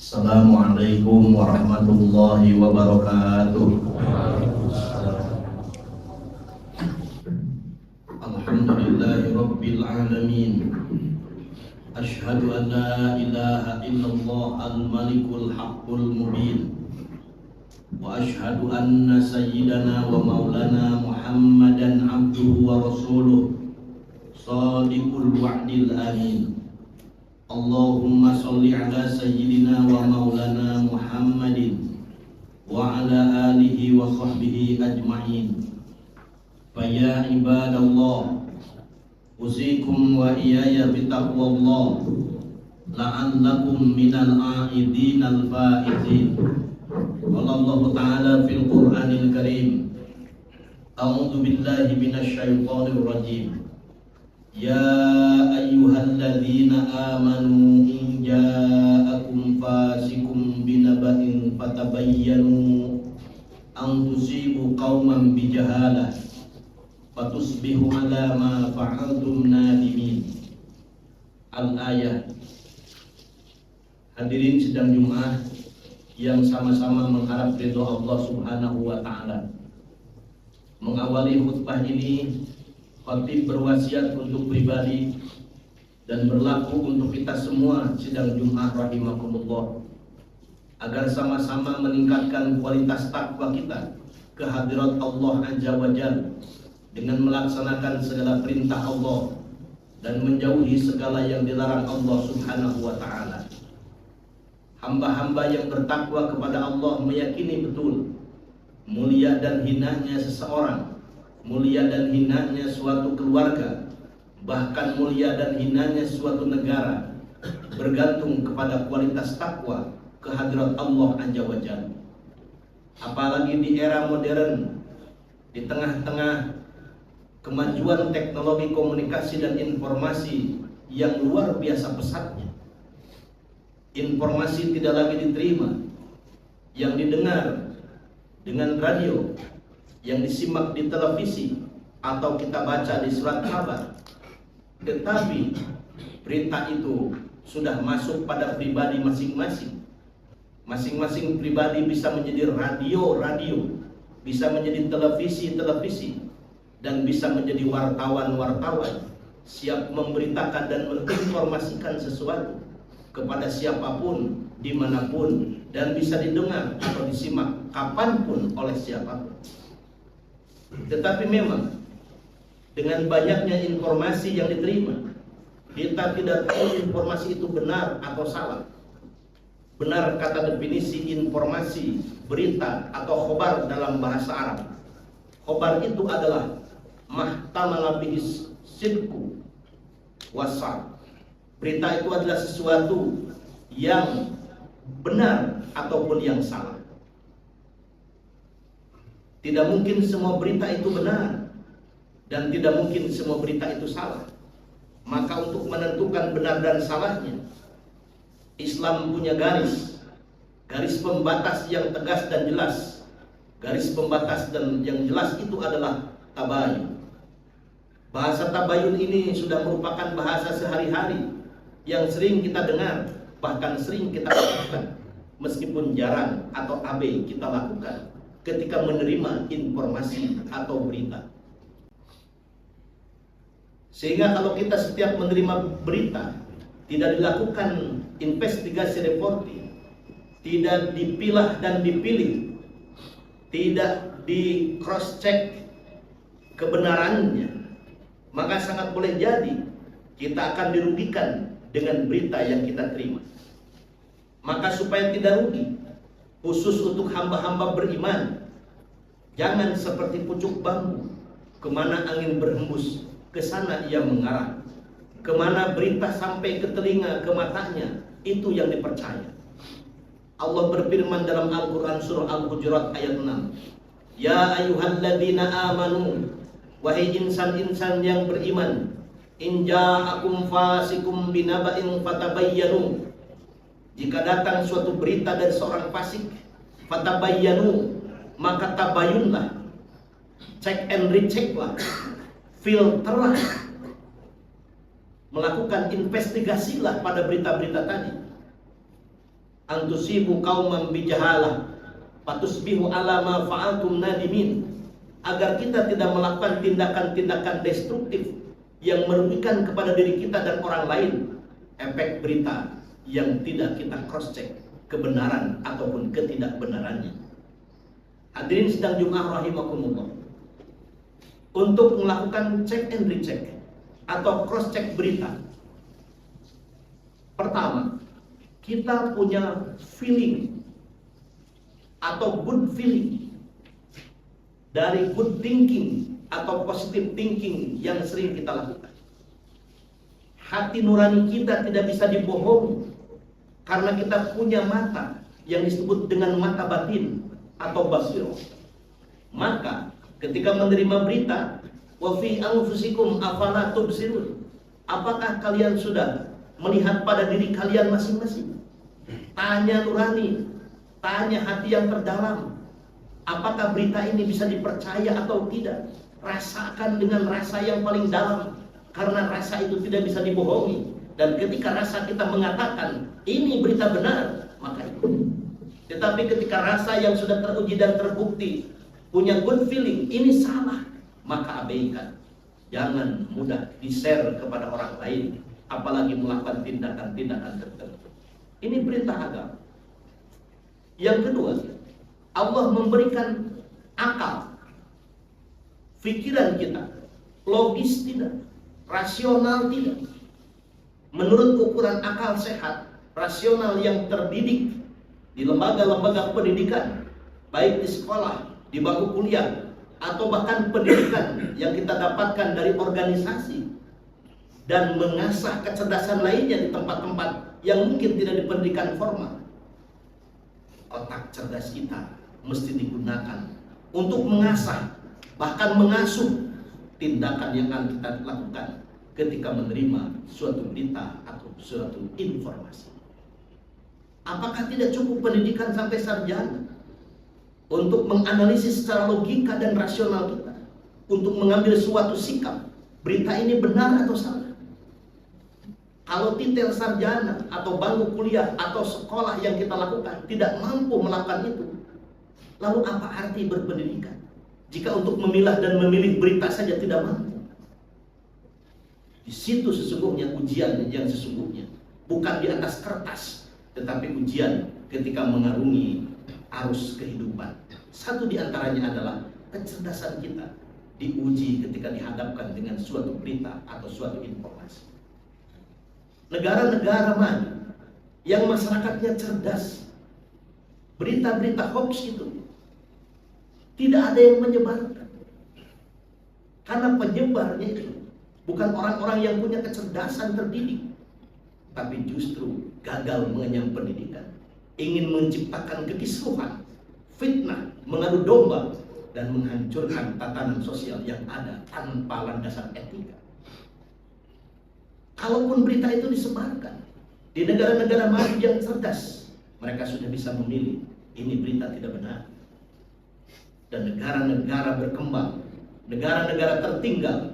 Assalamualaikum warahmatullahi wabarakatuh. Alhamdulillahi rabbil alamin. Ashhadu an la ilaha illallah al-malikul haqqul mubin. Wa ashhadu anna sayyidana wa maulana Muhammadan abduhu wa rasuluh shadiqul wa'dil amin. Allahumma salli ala sayyidina wa maulana Muhammadin wa ala alihi wa sahbihi ajma'in. Faya ibadallah, usikum wa iyaya bitaqwallah la'allakum minal a'idinal faizin. Qala Allah ta'ala fil Qur'anil Karim, a'udzu billahi minasy syaithanir rajim. Ya ayyuhalladzina amanu in ja'akum fasikum binaba'in fatabayyanu an tusibu qauman bijahalah fatusbihu ala ma fa'altum nadimin. Al-ayah. Hadirin sidang Jumat yang sama-sama mengharap ridho Allah Subhanahu wa taala. Mengawali khutbah ini, khatib berwasiat untuk pribadi dan berlaku untuk kita semua sidang Jumat rahimakumullah, agar sama-sama meningkatkan kualitas takwa kita ke hadirat Allah Azza wa Jalla dengan melaksanakan segala perintah Allah dan menjauhi segala yang dilarang Allah Subhanahu wa taala. Hamba-hamba yang bertakwa kepada Allah meyakini betul mulia dan hinanya seseorang, mulia dan hinanya suatu keluarga, bahkan mulia dan hinanya suatu negara bergantung kepada kualitas takwa kehadirat Allah Azza wa Jalla. Apalagi di era modern, di tengah-tengah kemajuan teknologi komunikasi dan informasi yang luar biasa pesatnya, informasi tidak lagi diterima yang didengar dengan radio, yang disimak di televisi atau kita baca di surat kabar, tetapi berita itu sudah masuk pada pribadi masing-masing. Masing-masing pribadi bisa menjadi radio, bisa menjadi televisi, dan bisa menjadi wartawan, siap memberitakan dan menginformasikan sesuatu kepada siapapun, dimanapun, dan bisa didengar atau disimak kapanpun oleh siapapun. Tetapi memang dengan banyaknya informasi yang diterima, kita tidak tahu informasi itu benar atau salah. Benar kata definisi informasi, berita atau khobar dalam bahasa Arab. Khobar itu adalah mahtamala bihis sidku wasal. Berita itu adalah sesuatu yang benar ataupun yang salah. Tidak mungkin semua berita itu benar dan tidak mungkin semua berita itu salah. Maka untuk menentukan benar dan salahnya, Islam punya garis pembatas yang tegas dan jelas. Garis pembatas dan yang jelas itu adalah tabayun. Bahasa tabayun ini sudah merupakan bahasa sehari-hari yang sering kita dengar, bahkan sering kita lakukan, meskipun jarang atau abai kita lakukan ketika menerima informasi atau berita. Sehingga kalau kita setiap menerima berita tidak dilakukan investigasi reporting, tidak dipilah dan dipilih, tidak di cross check kebenarannya, maka sangat boleh jadi kita akan dirugikan dengan berita yang kita terima. Maka supaya tidak rugi, khusus untuk hamba-hamba beriman, jangan seperti pucuk bambu, kemana angin berhembus, ke sana ia mengarah. Kemana berita sampai ke telinga, ke matanya, itu yang dipercaya. Allah berfirman dalam Al-Quran surah Al-Hujurat ayat 6, Ya ayyuhalladzina amanu, wahai insan-insan yang beriman, in ja'akum fasikum binaba'in fatabayyanu, jika datang suatu berita dari seorang fasik, fatabayyanu, maka tabayunlah, check and recheck lah, filterlah, melakukan investigasilah pada berita-berita tadi. antusibu qauman bijahalah fatusbihu ala ma fa'altum nadimin, agar kita tidak melakukan tindakan-tindakan destruktif yang merugikan kepada diri kita dan orang lain. Efek berita yang tidak kita cross check kebenaran ataupun ketidakbenarannya. Hadirin sidang Jumat rahimakumullah, untuk melakukan check and recheck atau cross check berita, pertama, kita punya feeling atau good feeling dari good thinking atau positive thinking yang sering kita lakukan. Hati nurani kita tidak bisa dibohongi karena kita punya mata yang disebut dengan mata batin atau basirah. Maka ketika menerima berita, wa fi anfusikum afala tubsirun, apakah kalian sudah melihat pada diri kalian masing-masing? Tanya nurani, tanya hati yang terdalam, apakah berita ini bisa dipercaya atau tidak? Rasakan dengan rasa yang paling dalam, karena rasa itu tidak bisa dibohongi. Dan ketika rasa kita mengatakan ini berita benar, maka itu. Tetapi ketika rasa yang sudah teruji dan terbukti punya good feeling ini salah, maka abaikan. Jangan mudah di-share kepada orang lain, apalagi melakukan tindakan-tindakan tertentu. Ini perintah agama. Yang kedua, Allah memberikan akal, pikiran kita, logis tidak, rasional tidak. Menurut ukuran akal sehat, rasional yang terdidik di lembaga-lembaga pendidikan, baik di sekolah, di bangku kuliah, atau bahkan pendidikan yang kita dapatkan dari organisasi, dan mengasah kecerdasan lainnya di tempat-tempat yang mungkin tidak di pendidikan formal. Otak cerdas kita mesti digunakan untuk mengasah, bahkan mengasuh tindakan yang akan kita lakukan ketika menerima suatu berita atau suatu informasi. Apakah tidak cukup pendidikan sampai sarjana untuk menganalisis secara logika dan rasional kita, untuk mengambil suatu sikap, berita ini benar atau salah? Kalau titel sarjana atau bangku kuliah atau sekolah yang kita lakukan tidak mampu melakukan itu, lalu apa arti berpendidikan jika untuk memilah dan memilih berita saja tidak mampu? Di situ sesungguhnya ujian yang sesungguhnya, bukan di atas kertas, tetapi ujian ketika mengarungi arus kehidupan. Satu di antaranya adalah kecerdasan kita diuji ketika dihadapkan dengan suatu berita atau suatu informasi. Negara-negara maju yang masyarakatnya cerdas, berita-berita hoax itu tidak ada yang menyebarkan, karena penyebarnya itu bukan orang-orang yang punya kecerdasan terdidik, tapi justru gagal mengenyam pendidikan, ingin menciptakan kekisruhan, fitnah, mengadu domba, dan menghancurkan tatanan sosial yang ada tanpa landasan etika. Kalaupun berita itu disebarkan di negara-negara maju yang cerdas, mereka sudah bisa memilih ini berita tidak benar. Dan negara-negara berkembang, negara-negara tertinggal,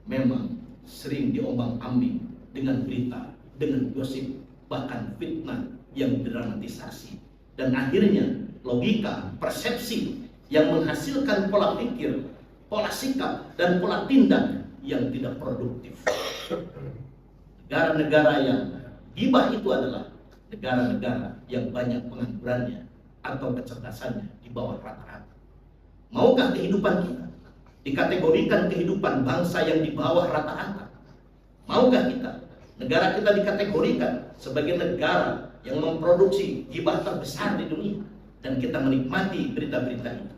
memang sering diombang-ambing dengan berita, dengan gosip, bahkan fitnah yang dramatisasi. Dan akhirnya logika, persepsi yang menghasilkan pola pikir, pola sikap, dan pola tindak yang tidak produktif. Negara-negara yang gibah itu adalah negara-negara yang banyak penganggurannya atau kecerdasannya di bawah rata-rata. Maukah kehidupan kita dikategorikan kehidupan bangsa yang di bawah rata-rata? Maukah kita, negara kita dikategorikan sebagai negara yang memproduksi gibah terbesar di dunia dan kita menikmati berita-berita itu?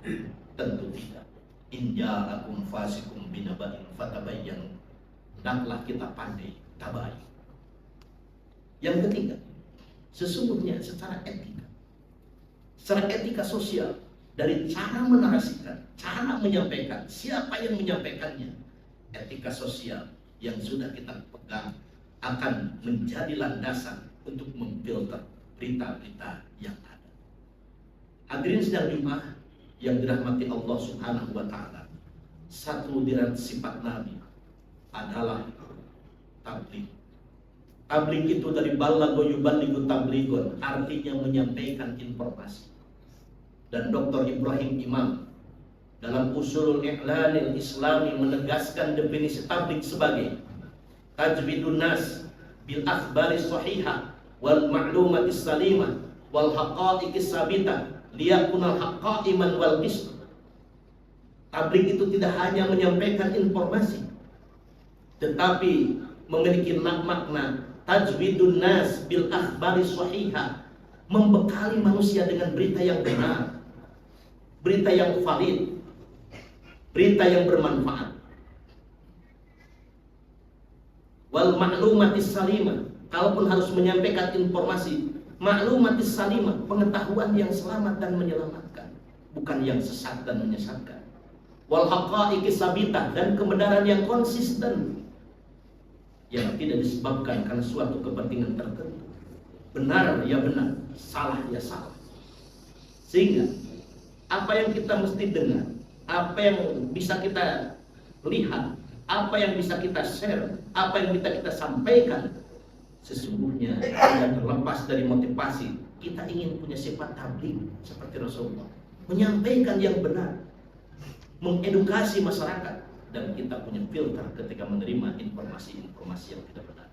Tentu tidak. In ja'akum fasikum binaba'in fatabayyanu. Hendaklah kita pandai tabayun. Yang ketiga, sesungguhnya secara etika sosial, dari cara menarasikan, cara menyampaikan, siapa yang menyampaikannya, etika sosial yang sudah kita pegang akan menjadi landasan untuk memfilter berita-berita yang ada. Hadirin sidang Jumat yang dirahmati Allah Subhanahu wa taala, satu dari sifat Nabi adalah tabligh, Tabligh itu dari balagho yuballighu tablighun, artinya menyampaikan informasi. Dan Dr. Ibrahim Imam dalam Ushulul I'lanil Islami menegaskan definisi tabligh sebagai tajwidun nas bil akhbaris sahihah wal ma'lumatis salimah wal haqa'iqis sabitah liyakunal haqqaiman wal qist. Tabligh itu tidak hanya menyampaikan informasi, tetapi memiliki makna tajwidun nas bil akhbaris sahihah, membekali manusia dengan berita yang benar, berita yang valid, berita yang bermanfaat. Wal ma'lumatis salimah, kalaupun harus menyampaikan informasi, ma'lumatis salimah, pengetahuan yang selamat dan menyelamatkan, bukan yang sesat dan menyesatkan. Wal haqa'iqis sabitah, dan kebenaran yang konsisten, yang tidak disebabkan karena suatu kepentingan tertentu. Benar ya benar, salah ya salah. Sehingga apa yang kita mesti dengar, apa yang bisa kita lihat, apa yang bisa kita share, apa yang bisa kita sampaikan, sesungguhnya tidak terlepas dari motivasi. Kita ingin punya sifat tabligh seperti Rasulullah, menyampaikan yang benar, mengedukasi masyarakat, dan kita punya filter ketika menerima informasi-informasi yang tidak benar.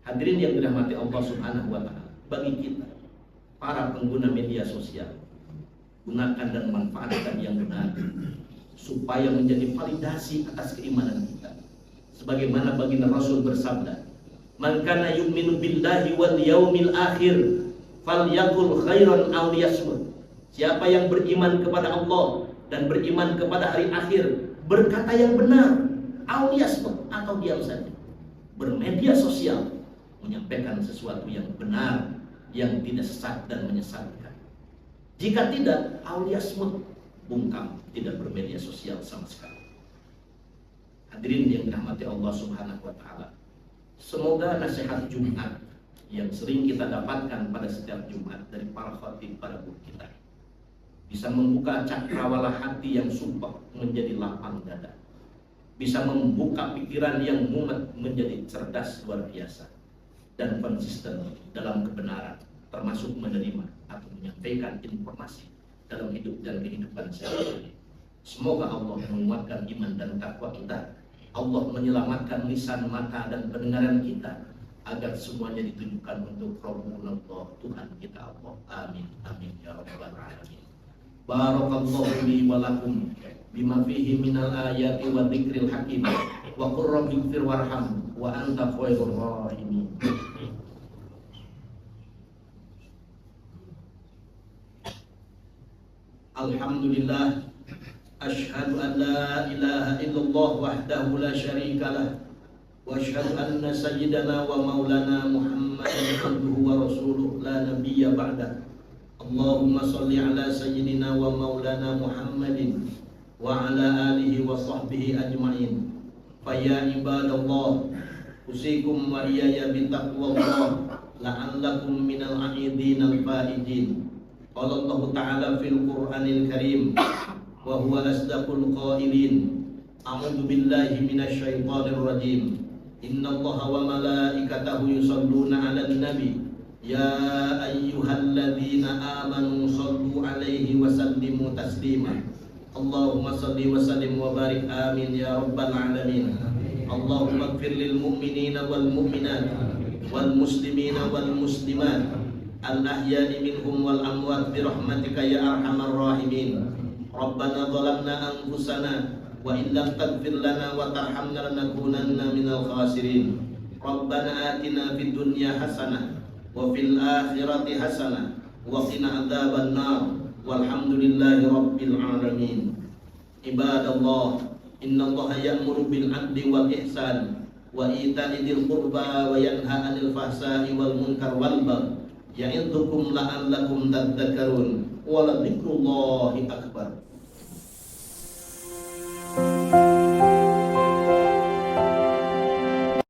Hadirin yang dirahmati Allah Subhanahu wa taala, bagi kita para pengguna media sosial, gunakan dan manfaatkan yang benar supaya menjadi validasi atas keimanan kita. Sebagaimana baginda Rasul bersabda, "Man kana yu'minu billahi wal yaumil akhir falyaqul khairan aw liyasmut." Siapa yang beriman kepada Allah dan beriman kepada hari akhir, berkata yang benar, aw liyasmut, atau diam saja. Bermedia sosial, menyampaikan sesuatu yang benar, yang tidak sesat dan menyesatkan. Jika tidak, aw liyasmut, bungkam, tidak bermedia sosial sama sekali. Hadirin yang dirahmati Allah Subhanahu wa taala, semoga nasihat Jumat yang sering kita dapatkan pada setiap Jumat dari para khatib, para guru kita, bisa membuka cakrawala hati yang sumpah menjadi lapang dada, bisa membuka pikiran yang mumet menjadi cerdas luar biasa, dan konsisten dalam kebenaran, termasuk menerima atau menyampaikan informasi dalam hidup dan kehidupan sehari-hari. Semoga Allah menguatkan iman dan takwa kita, Allah menyelamatkan lisan, mata, dan pendengaran kita, agar semuanya ditujukan untuk Rabbuna Allah, Tuhan kita Allah. Amin, amin ya rabbal alamin. Barakallahu li wa lakum bima fihi minal ayati wa dzikril hakim wa qur rabbighfir warham wa anta khairur rahimin. Alhamdulillah, asyhadu an la ilaha illallah wahdahu la syarika lah, wa asyhadu anna sayyidana wa maulana Muhammadan abduhu wa rasuluh la nabiyya ba'dah. Allahumma salli ala sayyidina wa maulana Muhammadin wa ala alihi wa sahbihi ajma'in. Faya ibadallah, usikum wa iyaya bitaqwallah la'allakum minal a'idin al-fa'idin. Qala Allah ta'ala fil Qur'anil Karim wa huwa asdaqul qailin. A'udzu billahi minasy syaithanir rajim. Innallaha wa malaikatahu yusholluna 'alan nabi. Ya ayyuhalladzina amanu shallu 'alaihi wa sallimu taslima. Allahumma shalli wa sallim wa barik amin ya rabbal alamin. Allahumma ighfir lil mu'minina wal mu'minat wal muslimina wal muslimat al-ahya'i minhum wal amwat bi rahmatika ya arhamar rahimin. Rabbana zalamna anfusana wa in lam taghfir lana wa tarhamna lanakunanna minal khasirin. Rabbana atina fid dunya hasanah wa fil akhirati hasanah wa qina adzaban nar. Walhamdulillahi rabbil alamin. Ibadallah, innallaha ya'muru bil 'adli wal ihsan wa ita'i dzil qurba wa yanha 'anil fahsai wal munkar wal baghi. Ya'idzukum la'allakum tadhakkarun. Wa la dzikrullahi akbar.